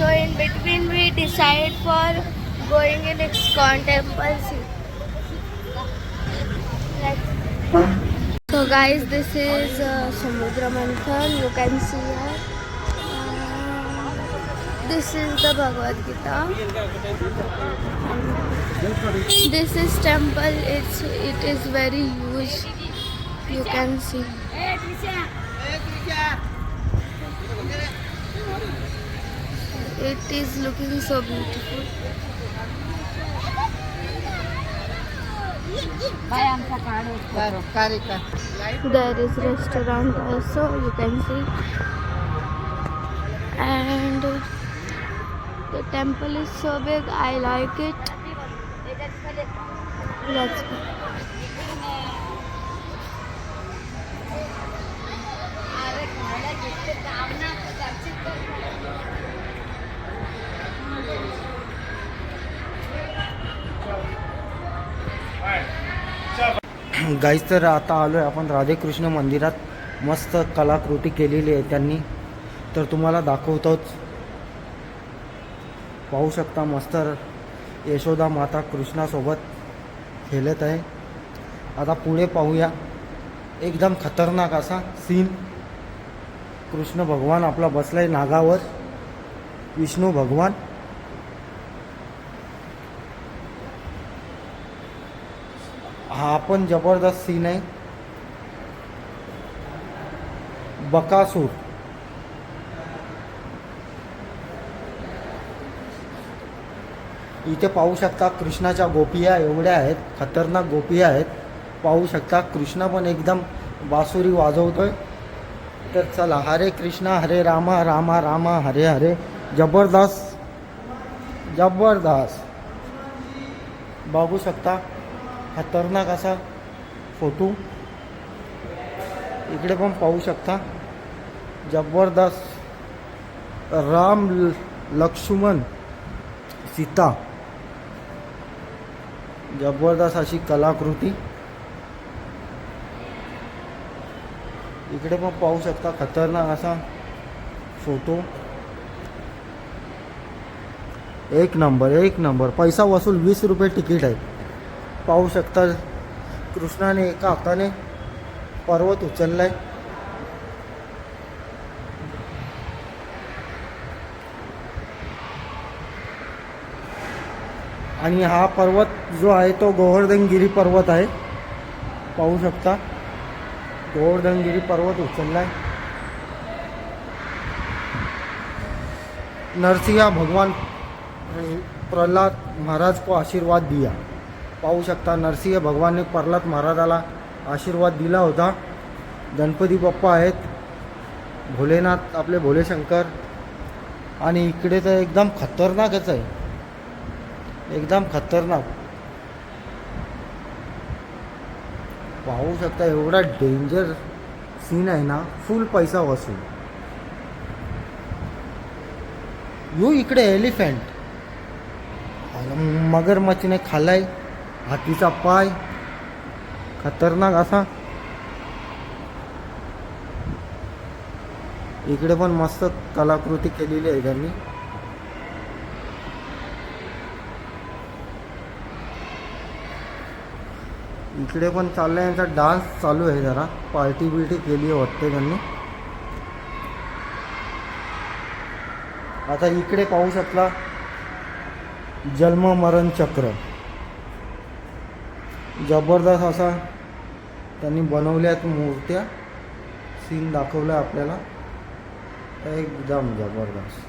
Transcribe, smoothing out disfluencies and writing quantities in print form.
So in between we decide for going in ISKCON temple. So guys, this is Samudra Manthan. You can see here. This is the Bhagavad Gita. This is temple. It is very huge. You can see. It is looking so beautiful. There is restaurant also, you can see. And the temple is so big, I like it. Let's go. Guys, तर आता आलो आहे आपण राधेकृष्ण मंदिरात. मस्त कलाकृती केलेली आहे त्यांनी, तर तुम्हाला दाखवतोच. पाहू शकता, मस्त यशोदा माता कृष्णासोबत खेळत आहे. आता पुढे पाहूया. एकदम खतरनाक असा सीन. कृष्ण भगवान आपला बसलाय नागावर, विष्णू भगवान. हा पण जबरदस्त सीन आहे. बकासूर. इथे पाहू शकता कृष्णाच्या गोपिया एवढ्या आहेत, खतरनाक गोपिया आहेत. पाहू शकता कृष्ण पण एकदम बासुरी वाजवतोय. तर चला, हरे कृष्णा हरे रामा रामा रामा हरे हरे. जबरदस्त जबरदस्त बघू शकता, खतरनाक असा फोटो. इकडे पण पाहू शकता, जबरदस्त. राम लक्ष्मण सीता, जबरदस्त अशी कलाकृती. इकडे पण पाहू शकता, खतरनाक असा फोटो. एक नंबर एक नंबर. पैसा वसूल. 20 रुपये तिकीट आहे. पाहू शकता, कृष्णाने एका हाताने पर्वत उचललाय. आणि हा पर्वत जो आहे तो गोवर्धनगिरी पर्वत आहे. पाहू शकता, गोवर्धनगिरी पर्वत उचललाय. नरसिंह भगवान प्रहलाद महाराज को आशीर्वाद दिया. पाहू शकता, नरसिंह भगवान ने प्रहलाद महाराजाला आशीर्वाद दिला होता. गणपती बाप्पा आहेत, भोलेनाथ आपले भोलेशंकर. आणि इकडे तर एकदम खतरनाकच आहे, एकदम खतरनाक. पाहू शकता, एवढा डेंजर सीन आहे ना, फुल पैसा वसूल. यो इकडे एलिफंट, मगरमच्छने खाल्लाय हातीचा पाय, खतरनाक असा. इकडे पण मस्त कलाकृती केलेली आहे त्यांनी. इकडे पण चाललाय यांचा डान्स चालू आहे. जरा पार्टी बिर्टी केली वाटते त्यांनी. आता इकडे पाहू शकता, जन्म मरण चक्र. जबरदस्त असा त्यांनी बनवल्यात मूर्त्या. सीन दाखवला आपल्याला, एकदम जबरदस्त.